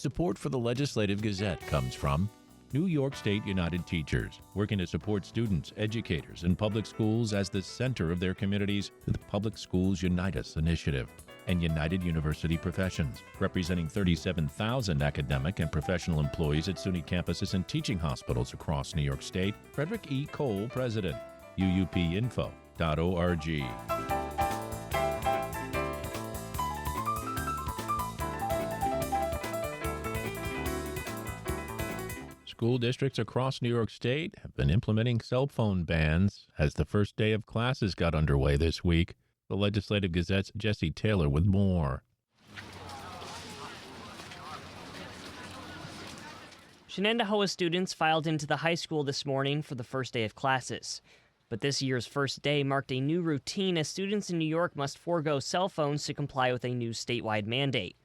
Support for the Legislative Gazette comes from New York State United Teachers, working to support students, educators, and public schools as the center of their communities with the Public Schools Unite Us initiative, and United University Professions, representing 37,000 academic and professional employees at SUNY campuses and teaching hospitals across New York State. Frederick E. Cole, President, uupinfo.org. School districts across New York State have been implementing cell phone bans as the first day of classes got underway this week. The Legislative Gazette's Jesse Taylor with more. Shenendehowa students filed into the high school this morning for the first day of classes. But this year's first day marked a new routine as students in New York must forego cell phones to comply with a new statewide mandate.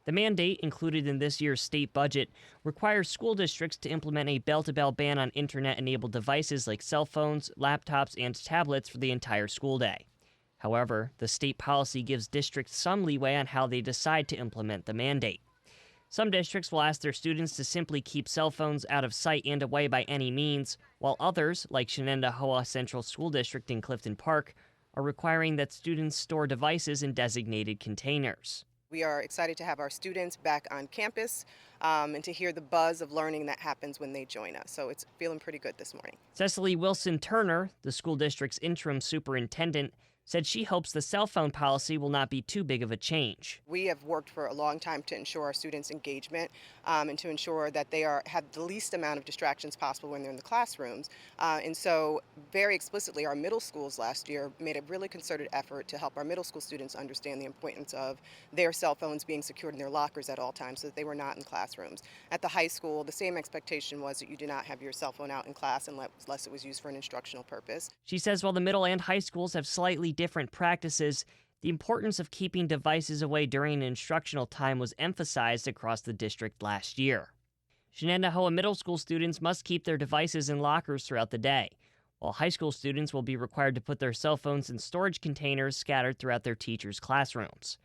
The mandate, included in this year's state budget, requires school districts to implement a bell-to-bell ban on internet-enabled devices like cell phones, laptops, and tablets for the entire school day. However, the state policy gives districts some leeway on how they decide to implement the mandate. Some districts will ask their students to simply keep cell phones out of sight and away by any means, while others, like Shenendehowa Central School District in Clifton Park, are requiring that students store devices in designated containers. We are excited to have our students back on campus and to hear the buzz of learning that happens when they join us. So it's feeling pretty good this morning. Cecily Wilson-Turner, the school district's interim superintendent, said she hopes the cell phone policy will not be too big of a change. We have worked for a long time to ensure our students' engagement and to ensure that they have the least amount of distractions possible when they're in the classrooms. And so very explicitly, our middle schools last year made a really concerted effort to help our middle school students understand the importance of their cell phones being secured in their lockers at all times so that they were not in classrooms. At the high school, the same expectation was that you do not have your cell phone out in class unless it was used for an instructional purpose. She says while the middle and high schools have slightly different practices, the importance of keeping devices away during an instructional time was emphasized across the district last year. Shenendehowa middle school students must keep their devices in lockers throughout the day, while high school students will be required to put their cell phones in storage containers scattered throughout their teachers' classrooms.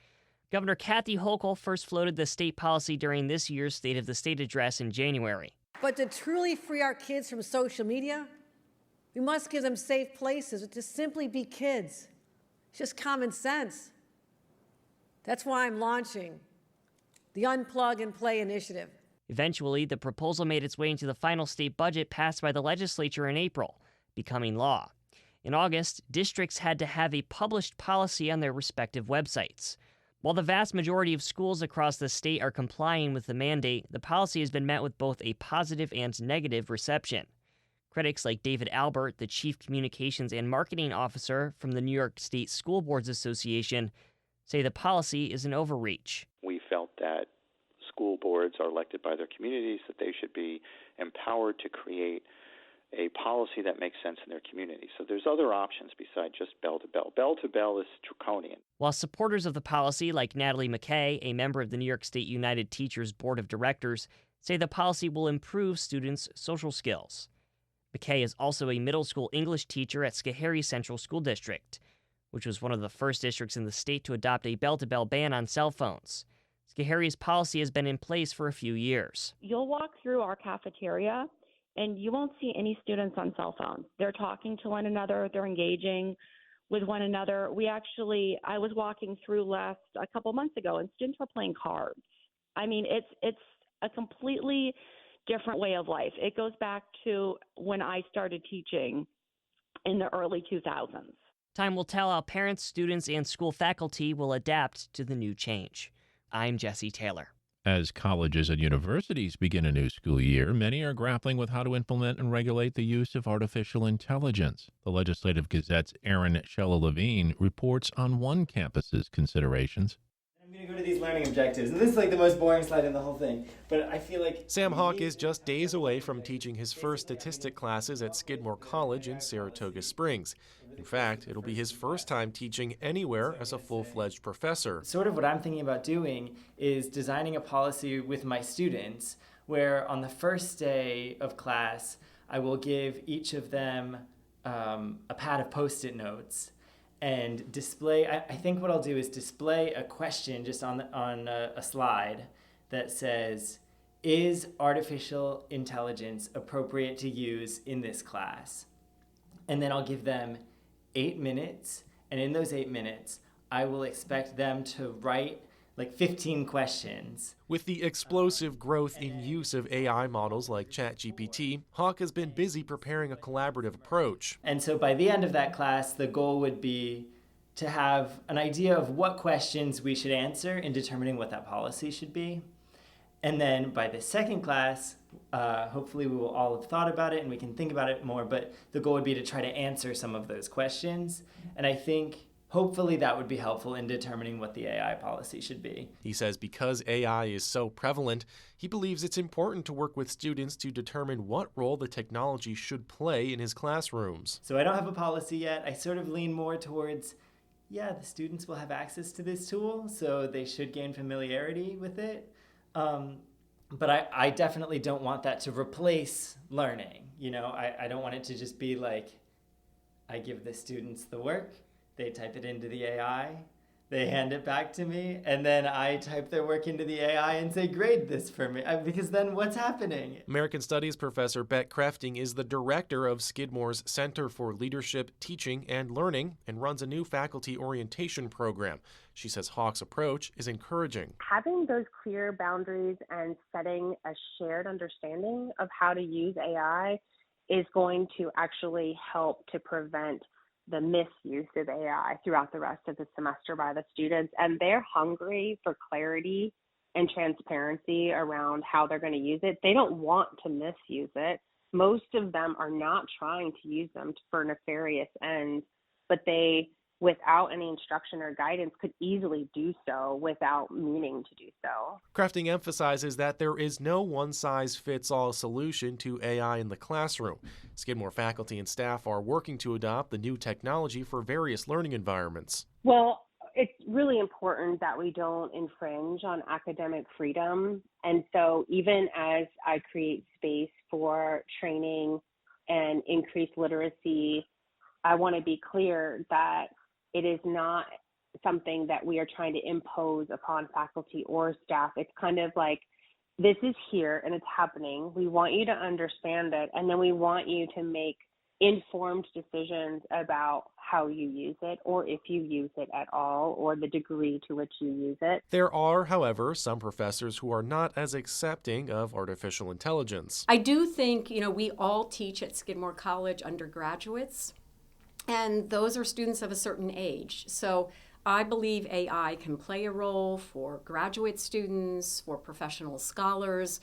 Governor Kathy Hochul first floated the state policy during this year's State of the State address in January. But to truly free our kids from social media, we must give them safe places to simply be kids. It's just common sense. That's why I'm launching the Unplug and Play initiative. Eventually, the proposal made its way into the final state budget passed by the legislature in April, becoming law. In August, districts had to have a published policy on their respective websites. While the vast majority of schools across the state are complying with the mandate, the policy has been met with both a positive and negative reception. Critics like David Albert, the Chief Communications and Marketing Officer from the New York State School Boards Association, say the policy is an overreach. We felt that school boards are elected by their communities, that they should be empowered to create a policy that makes sense in their community. So there's other options besides just bell-to-bell. Bell-to-bell is draconian. While supporters of the policy, like Natalie McKay, a member of the New York State United Teachers Board of Directors, say the policy will improve students' social skills. McKay is also a middle school English teacher at Schoharie Central School District, which was one of the first districts in the state to adopt a bell-to-bell ban on cell phones. Schoharie's policy has been in place for a few years. You'll walk through our cafeteria, and you won't see any students on cell phones. They're talking to one another. They're engaging with one another. I was walking through a couple months ago, and students were playing cards. I mean, it's a completely different way of life. It goes back to when I started teaching in the early 2000s. Time will tell how parents, students, and school faculty will adapt to the new change. I'm Jesse Taylor. As colleges and universities begin a new school year, many are grappling with how to implement and regulate the use of artificial intelligence. The Legislative Gazette's Erin Shella-Levine reports on one campus's considerations. I'm going to go to these learning objectives, and this is like the most boring slide in the whole thing, but I feel like... Sam Hawk is just days away from teaching his first statistic classes at Skidmore College in Saratoga Springs. In fact, it'll be his first time teaching anywhere as a full-fledged professor. Sort of what I'm thinking about doing is designing a policy with my students where on the first day of class, I will give each of them a pad of Post-it notes and display. I think what I'll do is display a question just on a slide that says, is artificial intelligence appropriate to use in this class? And then I'll give them 8 minutes, and in those 8 minutes, I will expect them to write like 15 questions. With the explosive growth in use of AI models like ChatGPT, Hawk has been busy preparing a collaborative approach. And so by the end of that class, the goal would be to have an idea of what questions we should answer in determining what that policy should be. And then by the second class, hopefully we will all have thought about it and we can think about it more, but the goal would be to try to answer some of those questions. And I think hopefully that would be helpful in determining what the AI policy should be. He says because AI is so prevalent, he believes it's important to work with students to determine what role the technology should play in his classrooms. So I don't have a policy yet. I sort of lean more towards, the students will have access to this tool, so they should gain familiarity with it. But I definitely don't want that to replace learning. I don't want it to just be like, I give the students the work, they type it into the AI, they hand it back to me, and then I type their work into the AI and say, grade this for me. Because then what's happening? American Studies professor Bet Crafting is the director of Skidmore's Center for Leadership, Teaching, and Learning and runs a new faculty orientation program. She says Hawk's approach is encouraging. Having those clear boundaries and setting a shared understanding of how to use AI is going to actually help to prevent the misuse of AI throughout the rest of the semester by the students. And they're hungry for clarity and transparency around how they're going to use it. They don't want to misuse it. Most of them are not trying to use them for nefarious ends, but they, without any instruction or guidance, could easily do so without meaning to do so. Crafting emphasizes that there is no one-size-fits-all solution to AI in the classroom. Skidmore faculty and staff are working to adopt the new technology for various learning environments. Well, it's really important that we don't infringe on academic freedom. And so even as I create space for training and increased literacy, I want to be clear that it is not something that we are trying to impose upon faculty or staff. It's kind of like, this is here and it's happening. We want you to understand it, and then we want you to make informed decisions about how you use it, or if you use it at all, or the degree to which you use it. There are, however, some professors who are not as accepting of artificial intelligence. I do think, we all teach at Skidmore College undergraduates, and those are students of a certain age. So I believe AI can play a role for graduate students, for professional scholars,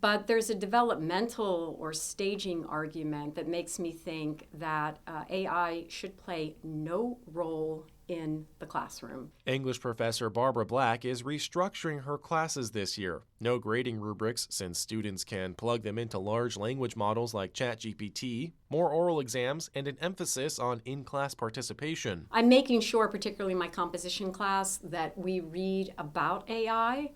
but there's a developmental or staging argument that makes me think that AI should play no role in the classroom. English professor Barbara Black is restructuring her classes this year. No grading rubrics, since students can plug them into large language models like ChatGPT, more oral exams, and an emphasis on in-class participation. I'm making sure, particularly in my composition class, that we read about AI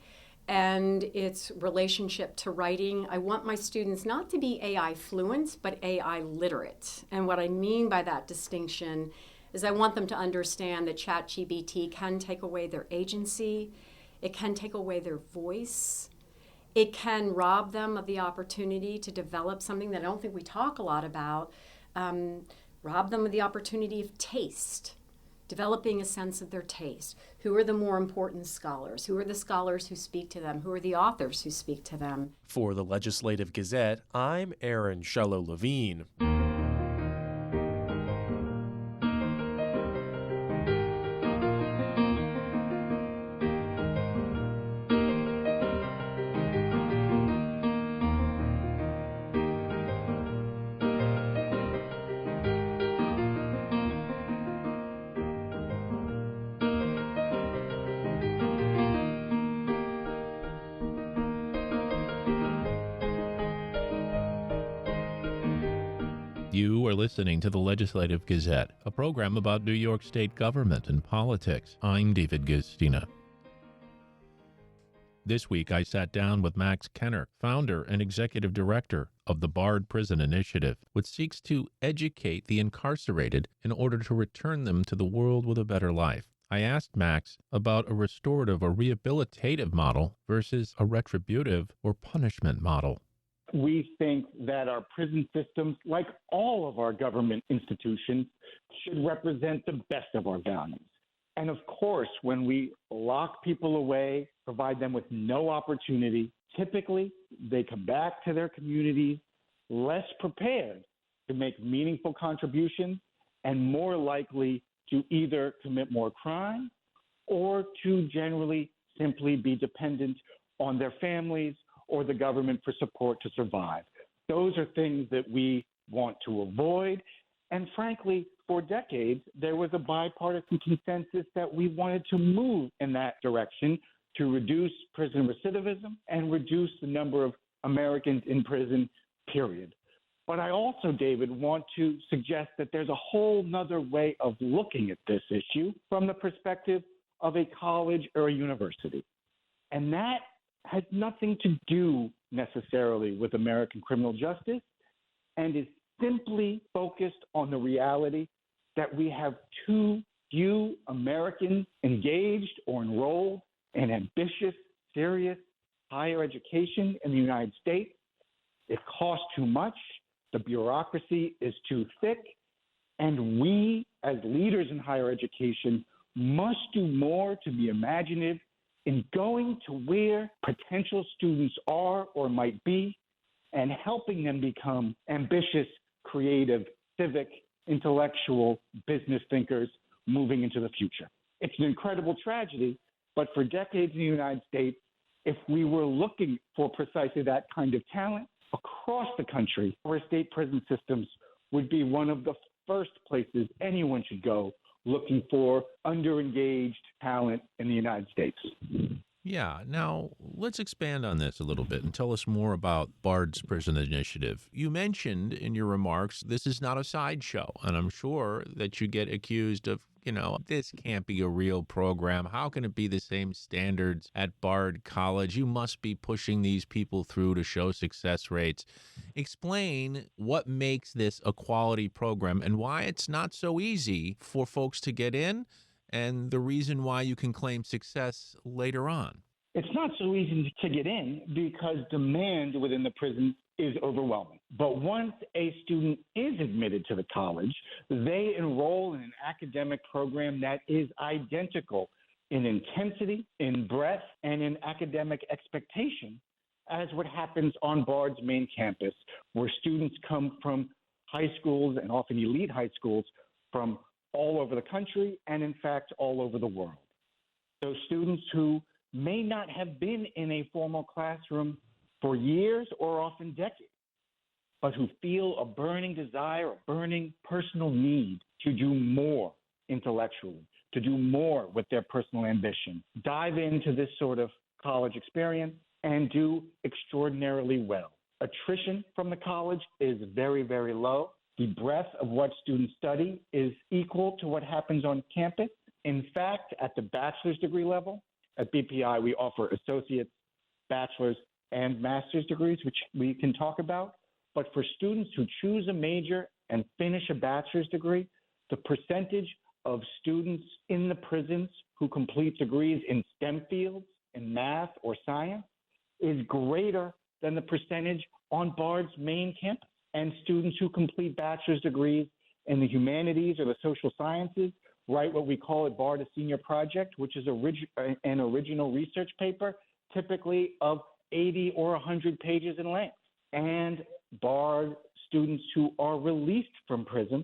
and its relationship to writing. I want my students not to be AI fluent, but AI literate. And what I mean by that distinction is I want them to understand that ChatGPT can take away their agency, it can take away their voice, it can rob them of the opportunity to develop something that I don't think we talk a lot about, rob them of the opportunity of taste, developing a sense of their taste. Who are the more important scholars? Who are the scholars who speak to them? Who are the authors who speak to them? For the Legislative Gazette, I'm Aaron Shello-Levine. You are listening to the Legislative Gazette, a program about New York State government and politics. I'm David Gustina. This week, I sat down with Max Kenner, founder and executive director of the Barred Prison Initiative, which seeks to educate the incarcerated in order to return them to the world with a better life. I asked Max about a restorative or rehabilitative model versus a retributive or punishment model. We think that our prison systems, like all of our government institutions, should represent the best of our values. And of course, when we lock people away, provide them with no opportunity, typically they come back to their communities less prepared to make meaningful contributions and more likely to either commit more crime or to generally simply be dependent on their families or the government for support to survive. Those are things that we want to avoid. And frankly, for decades, there was a bipartisan consensus that we wanted to move in that direction to reduce prison recidivism and reduce the number of Americans in prison, period. But I also, David, want to suggest that there's a whole nother way of looking at this issue from the perspective of a college or a university. And that has nothing to do necessarily with American criminal justice and is simply focused on the reality that we have too few Americans engaged or enrolled in ambitious, serious higher education in the United States. It costs too much. The bureaucracy is too thick. And we, as leaders in higher education, must do more to be imaginative in going to where potential students are or might be and helping them become ambitious, creative, civic, intellectual business thinkers moving into the future. It's an incredible tragedy, but for decades in the United States, if we were looking for precisely that kind of talent across the country, our state prison systems would be one of the first places anyone should go looking for underengaged talent in the United States. Yeah. Now, let's expand on this a little bit and tell us more about Bard's Prison Initiative. You mentioned in your remarks this is not a sideshow, and I'm sure that you get accused of, this can't be a real program. How can it be the same standards at Bard College? You must be pushing these people through to show success rates. Explain what makes this a quality program and why it's not so easy for folks to get in, and the reason why you can claim success later on. It's not so easy to get in because demand within the prison is overwhelming. But once a student is admitted to the college, they enroll in an academic program that is identical in intensity, in breadth, and in academic expectation as what happens on Bard's main campus, where students come from high schools and often elite high schools from all over the country and, in fact, all over the world. So students who may not have been in a formal classroom for years or often decades, but who feel a burning desire, a burning personal need to do more intellectually, to do more with their personal ambition, dive into this sort of college experience and do extraordinarily well. Attrition from the college is very, very low. The breadth of what students study is equal to what happens on campus. In fact, at the bachelor's degree level, at BPI, we offer associate's, bachelor's, and master's degrees, which we can talk about. But for students who choose a major and finish a bachelor's degree, the percentage of students in the prisons who complete degrees in STEM fields, in math or science, is greater than the percentage on Bard's main campus. And students who complete bachelor's degrees in the humanities or the social sciences write what we call at Bard a senior project, which is an original research paper, typically of 80 or 100 pages in length. And Bard students who are released from prison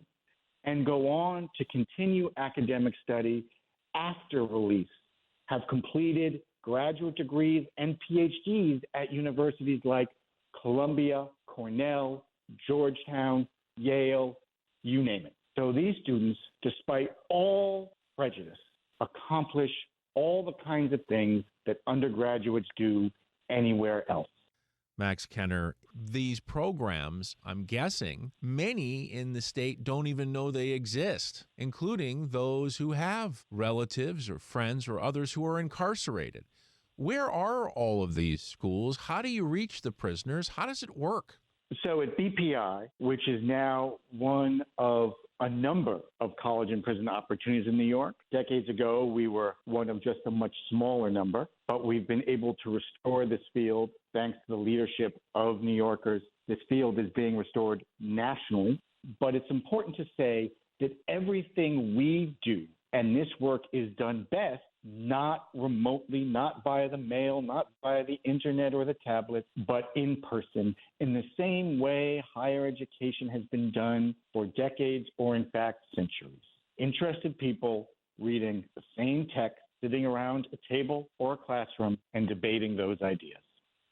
and go on to continue academic study after release have completed graduate degrees and PhDs at universities like Columbia, Cornell, Georgetown, Yale, you name it. So these students, despite all prejudice, accomplish all the kinds of things that undergraduates do anywhere else. Max Kenner, these programs, I'm guessing, many in the state don't even know they exist, including those who have relatives or friends or others who are incarcerated. Where are all of these schools? How do you reach the prisoners? How does it work? So at BPI, which is now one of a number of college and prison opportunities in New York. Decades ago, we were one of just a much smaller number, but we've been able to restore this field thanks to the leadership of New Yorkers. This field is being restored nationally, but it's important to say that everything we do, and this work is done best, not remotely, not via the mail, not via the internet or the tablet, but in person, in the same way higher education has been done for decades or, in fact, centuries. Interested people reading the same text, sitting around a table or a classroom and debating those ideas.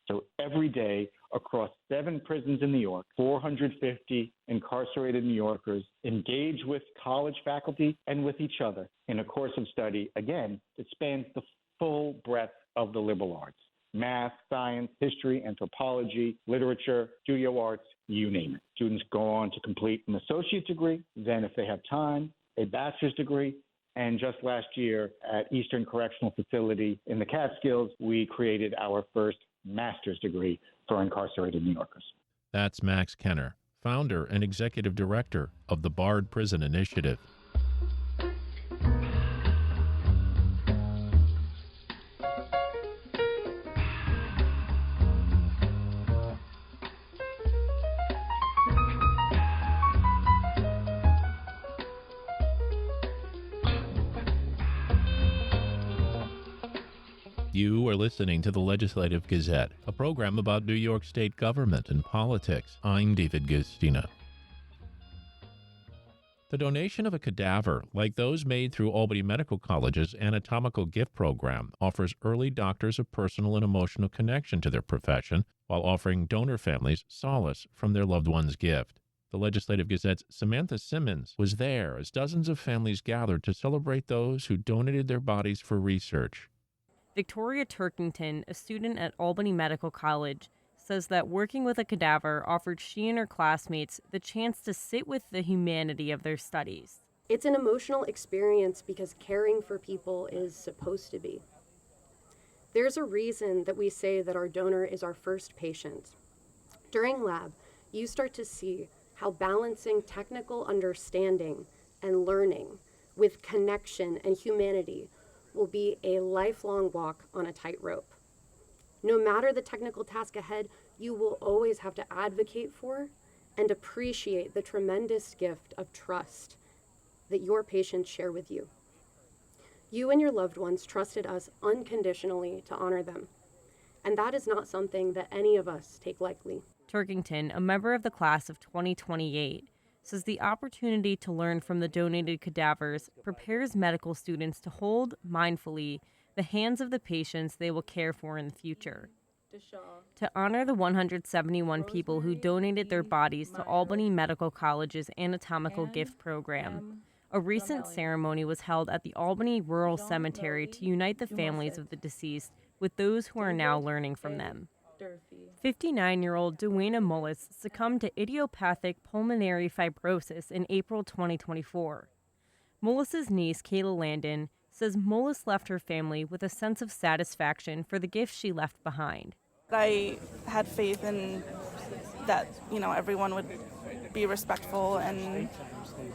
So every day across 7 prisons in New York, 450 incarcerated New Yorkers engage with college faculty and with each other in a course of study, again, that spans the full breadth of the liberal arts: math, science, history, anthropology, literature, studio arts, you name it. Students go on to complete an associate degree, then if they have time, a bachelor's degree. And just last year at Eastern Correctional Facility in the Catskills, we created our first master's degree for incarcerated New Yorkers. That's Max Kenner, founder and executive director of the Barred Prison Initiative. You are listening to the Legislative Gazette, a program about New York State government and politics. I'm David Gustina. The donation of a cadaver, like those made through Albany Medical College's anatomical gift program, offers early doctors a personal and emotional connection to their profession while offering donor families solace from their loved one's gift. The Legislative Gazette's Samantha Simmons was there as dozens of families gathered to celebrate those who donated their bodies for research. Victoria Turkington, a student at Albany Medical College, says that working with a cadaver offered she and her classmates the chance to sit with the humanity of their studies. It's an emotional experience because caring for people is supposed to be. There's a reason that we say that our donor is our first patient. During lab, you start to see how balancing technical understanding and learning with connection and humanity will be a lifelong walk on a tightrope. No matter the technical task ahead, you will always have to advocate for and appreciate the tremendous gift of trust that your patients share with you. You and your loved ones trusted us unconditionally to honor them, and that is not something that any of us take lightly. Turkington, a member of the class of 2028, says the opportunity to learn from the donated cadavers prepares medical students to hold, mindfully, the hands of the patients they will care for in the future. To honor the 171 people who donated their bodies to Albany Medical College's anatomical gift program, a recent ceremony was held at the Albany Rural Cemetery to unite the families of the deceased with those who are now learning from them. 59-year-old Duana Mullis succumbed to idiopathic pulmonary fibrosis in April 2024. Mullis's niece, Kayla Landon, says Mullis left her family with a sense of satisfaction for the gift she left behind. I had faith in that, everyone would be respectful and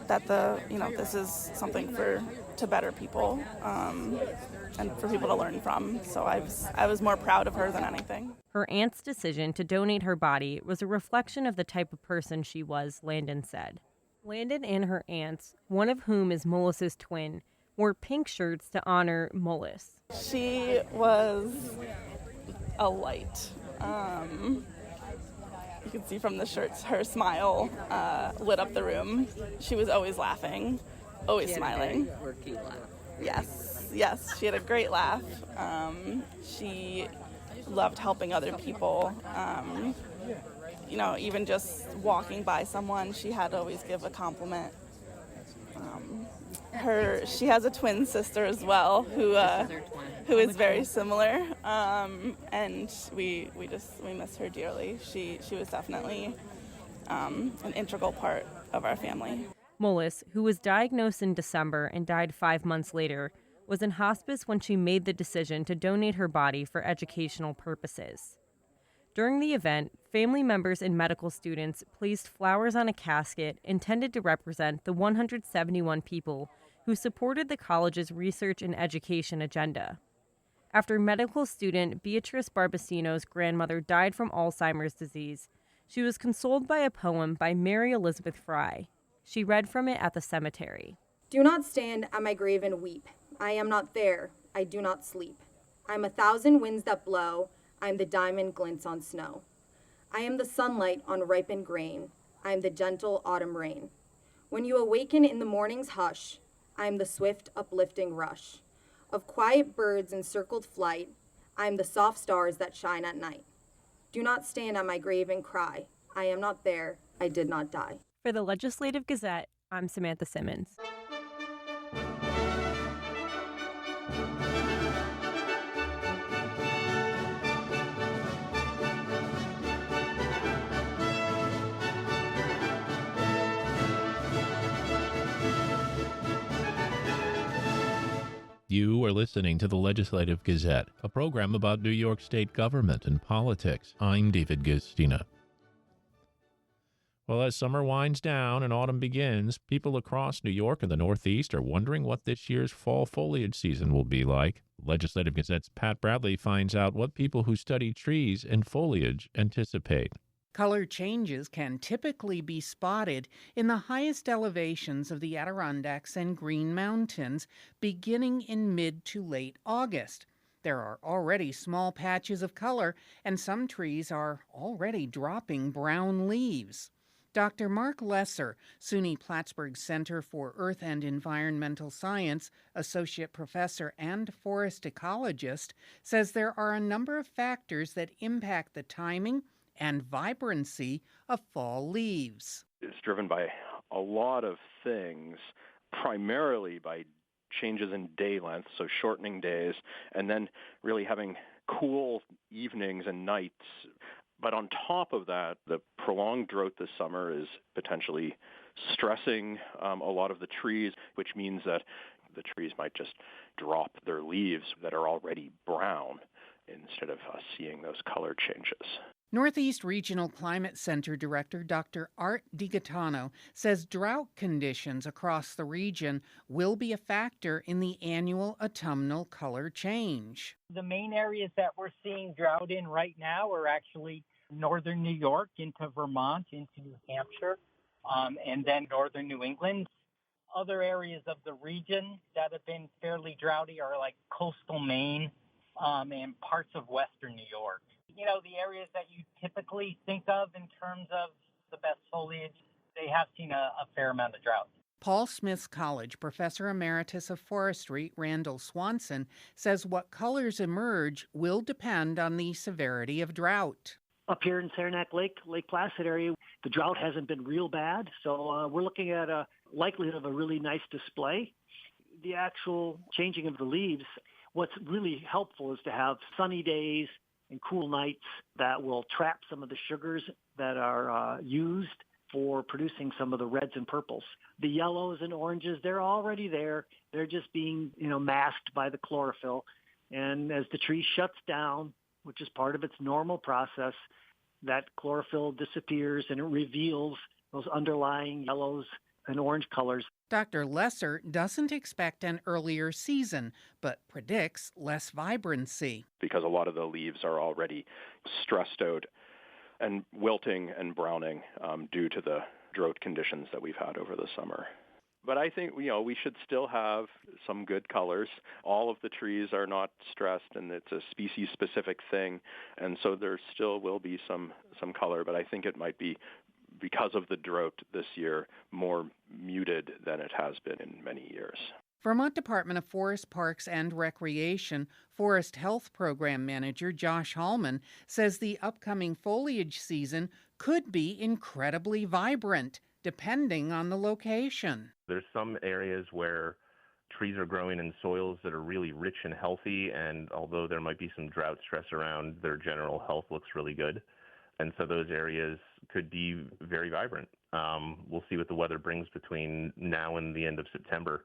that this is something to better people and for people to learn from. So I was more proud of her than anything. Her aunt's decision to donate her body was a reflection of the type of person she was, Landon said. Landon and her aunts, one of whom is Mullis's twin, wore pink shirts to honor Mullis. She was a light. You can see from the shirts, her smile lit up the room. She was always laughing, always smiling. She had a very quirky laugh. Yes, she had a great laugh. She loved helping other people. Even just walking by someone, she had to always give a compliment. She has a twin sister as well, who is very similar, and we miss her dearly. She was definitely an integral part of our family. Mullis, who was diagnosed in December and died 5 months later, was in hospice when she made the decision to donate her body for educational purposes. During the event, family members and medical students placed flowers on a casket intended to represent the 171 people who supported the college's research and education agenda. After medical student Beatrice Barbacino's grandmother died from Alzheimer's disease, she was consoled by a poem by Mary Elizabeth Fry. She read from it at the cemetery. Do not stand at my grave and weep. I am not there. I do not sleep. I am 1,000 winds that blow. I am the diamond glints on snow. I am the sunlight on ripened grain. I am the gentle autumn rain. When you awaken in the morning's hush, I am the swift uplifting rush of quiet birds in circled flight. I am the soft stars that shine at night. Do not stand at my grave and cry. I am not there. I did not die. For the Legislative Gazette, I'm Samantha Simmons. You are listening to the Legislative Gazette, a program about New York State government and politics. I'm David Gustina. Well, as summer winds down and autumn begins, people across New York and the Northeast are wondering what this year's fall foliage season will be like. Legislative Gazette's Pat Bradley finds out what people who study trees and foliage anticipate. Color changes can typically be spotted in the highest elevations of the Adirondacks and Green Mountains beginning in mid to late August. There are already small patches of color, and some trees are already dropping brown leaves. Dr. Mark Lesser, SUNY Plattsburgh Center for Earth and Environmental Science, associate professor and forest ecologist, says there are a number of factors that impact the timing and vibrancy of fall leaves. It's driven by a lot of things, primarily by changes in day length, so shortening days, and then really having cool evenings and nights. But on top of that, the prolonged drought this summer is potentially stressing a lot of the trees, which means that the trees might just drop their leaves that are already brown instead of seeing those color changes. Northeast Regional Climate Center Director Dr. Art DiGaetano says drought conditions across the region will be a factor in the annual autumnal color change. The main areas that we're seeing drought in right now are actually northern New York into Vermont, into New Hampshire, and then northern New England. Other areas of the region that have been fairly droughty are like coastal Maine and parts of western New York. You know, the areas that you typically think of in terms of the best foliage, they have seen a fair amount of drought. Paul Smith's College Professor Emeritus of Forestry, Randall Swanson, says what colors emerge will depend on the severity of drought. Up here in Saranac Lake, Lake Placid area, the drought hasn't been real bad, so we're looking at a likelihood of a really nice display. The actual changing of the leaves, what's really helpful is to have sunny days and cool nights that will trap some of the sugars that are used for producing some of the reds and purples. The yellows and oranges, they're already there. They're just being, masked by the chlorophyll. And as the tree shuts down, which is part of its normal process, that chlorophyll disappears and it reveals those underlying yellows and orange colors. Dr. Lesser doesn't expect an earlier season, but predicts less vibrancy. Because a lot of the leaves are already stressed out and wilting and browning due to the drought conditions that we've had over the summer. But I think, we should still have some good colors. All of the trees are not stressed, and it's a species-specific thing, and so there still will be some color, but I think it might be, because of the drought this year, more muted than it has been in many years. Vermont Department of Forest, Parks, and Recreation Forest Health Program Manager Josh Hallman says the upcoming foliage season could be incredibly vibrant, depending on the location. There's some areas where trees are growing in soils that are really rich and healthy, and although there might be some drought stress around, their general health looks really good. And so those areas could be very vibrant. We'll see what the weather brings between now and the end of September,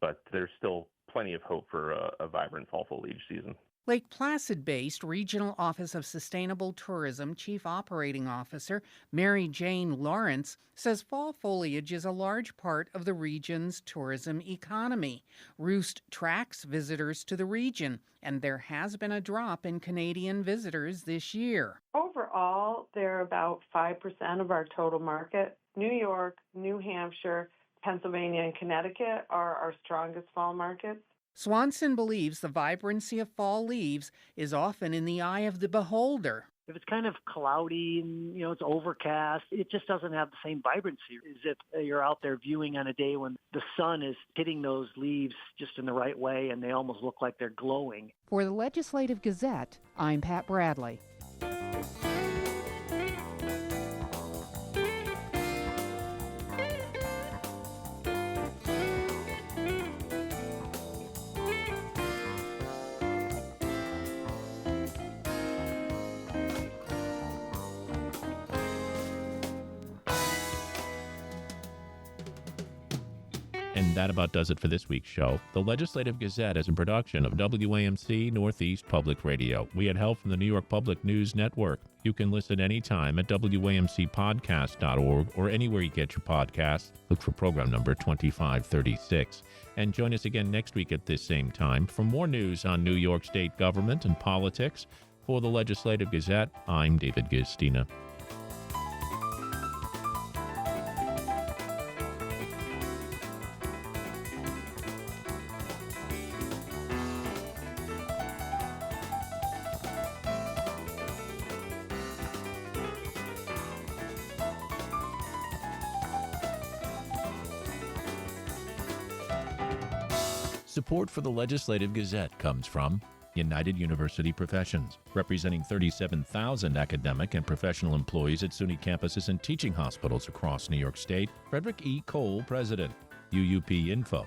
but there's still plenty of hope for a vibrant fall foliage season. Lake Placid-based Regional Office of Sustainable Tourism Chief Operating Officer Mary Jane Lawrence says fall foliage is a large part of the region's tourism economy. Roost tracks visitors to the region, and there has been a drop in Canadian visitors this year. Overall, they're about 5% of our total market. New York, New Hampshire, Pennsylvania, and Connecticut are our strongest fall markets. Swanson believes the vibrancy of fall leaves is often in the eye of the beholder. If it's kind of cloudy and, it's overcast, it just doesn't have the same vibrancy as if you're out there viewing on a day when the sun is hitting those leaves just in the right way and they almost look like they're glowing. For the Legislative Gazette, I'm Pat Bradley. And that about does it for this week's show. The Legislative Gazette is a production of WAMC Northeast Public Radio. We had help from the New York Public News Network. You can listen anytime at WAMCpodcast.org or anywhere you get your podcasts. Look for program number 2536. And join us again next week at this same time for more news on New York State government and politics. For the Legislative Gazette, I'm David Gistina. Support for the Legislative Gazette comes from United University Professions, representing 37,000 academic and professional employees at SUNY campuses and teaching hospitals across New York State. Frederick E. Cole, President, uupinfo.org.